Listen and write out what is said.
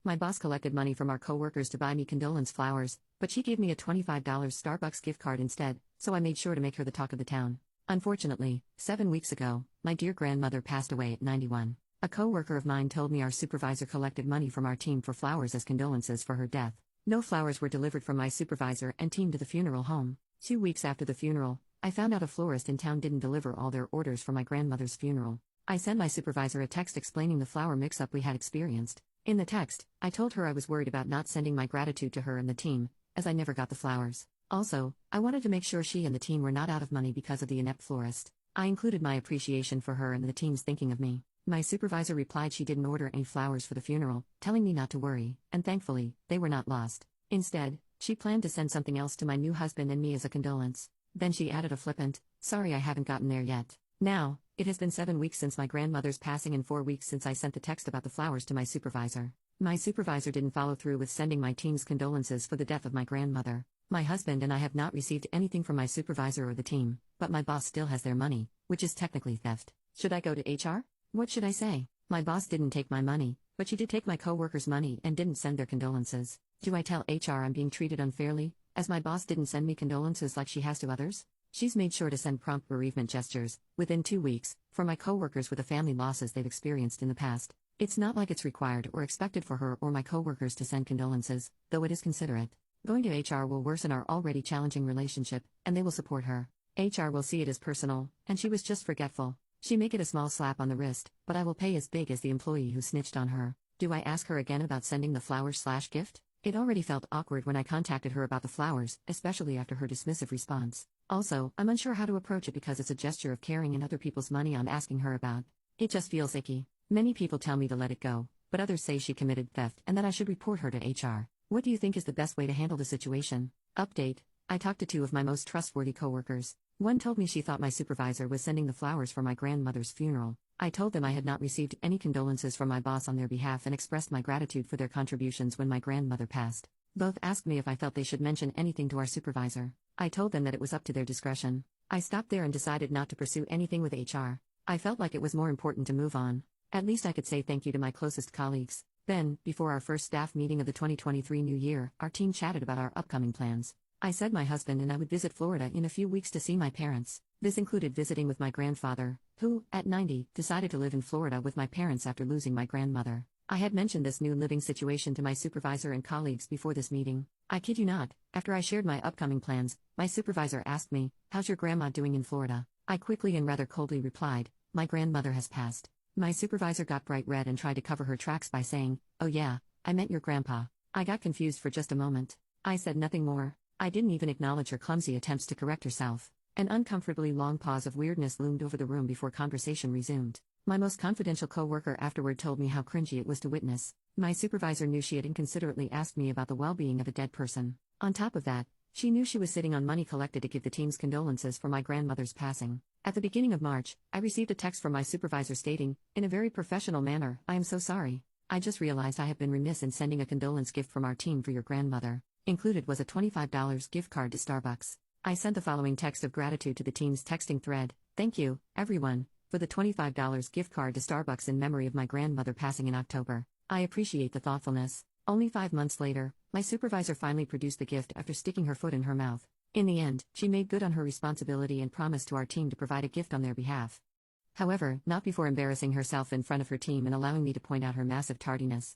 My boss collected money from our coworkers to buy me condolence flowers, but she gave me a $25 Starbucks gift card instead, so I made sure to make her the talk of the town. Unfortunately, 7 weeks ago, my dear grandmother passed away at 91. A coworker of mine told me our supervisor collected money from our team for flowers as condolences for her death. No flowers were delivered from my supervisor and team to the funeral home. 2 weeks after the funeral, I found out a florist in town didn't deliver all their orders for my grandmother's funeral. I sent my supervisor a text explaining the flower mix-up we had experienced. In the text, I told her I was worried about not sending my gratitude to her and the team, as I never got the flowers. Also, I wanted to make sure she and the team were not out of money because of the inept florist. I included my appreciation for her and the team's thinking of me. My supervisor replied she didn't order any flowers for the funeral, telling me not to worry, and thankfully, they were not lost. Instead, she planned to send something else to my new husband and me as a condolence. Then she added a flippant, "Sorry I haven't gotten there yet." Now, it has been 7 weeks since my grandmother's passing and 4 weeks since I sent the text about the flowers to my supervisor. My supervisor didn't follow through with sending my team's condolences for the death of my grandmother. My husband and I have not received anything from my supervisor or the team, but my boss still has their money, which is technically theft. Should I go to HR? What should I say? My boss didn't take my money, but she did take my coworkers' money and didn't send their condolences. Do I tell HR I'm being treated unfairly, as my boss didn't send me condolences like she has to others? She's made sure to send prompt bereavement gestures, within 2 weeks, for my coworkers with the family losses they've experienced in the past. It's not like it's required or expected for her or my coworkers to send condolences, though it is considerate. Going to HR will worsen our already challenging relationship, and they will support her. HR will see it as personal, and she was just forgetful. She make it a small slap on the wrist, but I will pay as big as the employee who snitched on her. Do I ask her again about sending the flowers/gift? It already felt awkward when I contacted her about the flowers, especially after her dismissive response. Also, I'm unsure how to approach it because it's a gesture of caring and other people's money I'm asking her about. It just feels icky. Many people tell me to let it go, but others say she committed theft and that I should report her to HR. What do you think is the best way to handle the situation? Update: I talked to 2 of my most trustworthy coworkers. One told me she thought my supervisor was sending the flowers for my grandmother's funeral. I told them I had not received any condolences from my boss on their behalf and expressed my gratitude for their contributions when my grandmother passed. Both asked me if I felt they should mention anything to our supervisor. I told them that it was up to their discretion. I stopped there and decided not to pursue anything with HR. I felt like it was more important to move on. At least I could say thank you to my closest colleagues. Then, before our first staff meeting of the 2023 new year, our team chatted about our upcoming plans. I said my husband and I would visit Florida in a few weeks to see my parents. This included visiting with my grandfather, who, at 90, decided to live in Florida with my parents after losing my grandmother. I had mentioned this new living situation to my supervisor and colleagues before this meeting. I kid you not, after I shared my upcoming plans, my supervisor asked me, "How's your grandma doing in Florida?" I quickly and rather coldly replied, "My grandmother has passed." My supervisor got bright red and tried to cover her tracks by saying, "Oh yeah, I meant your grandpa." I got confused for just a moment. I said nothing more. I didn't even acknowledge her clumsy attempts to correct herself. An uncomfortably long pause of weirdness loomed over the room before conversation resumed. My most confidential coworker afterward told me how cringy it was to witness. My supervisor knew she had inconsiderately asked me about the well-being of a dead person. On top of that, she knew she was sitting on money collected to give the team's condolences for my grandmother's passing. At the beginning of March, I received a text from my supervisor stating, in a very professional manner, "I am so sorry. I just realized I have been remiss in sending a condolence gift from our team for your grandmother." Included was a $25 gift card to Starbucks. I sent the following text of gratitude to the team's texting thread: "Thank you, everyone, for the $25 gift card to Starbucks in memory of my grandmother passing in October. I appreciate the thoughtfulness." Only 5 months later, my supervisor finally produced the gift after sticking her foot in her mouth. In the end, she made good on her responsibility and promised to our team to provide a gift on their behalf. However, not before embarrassing herself in front of her team and allowing me to point out her massive tardiness.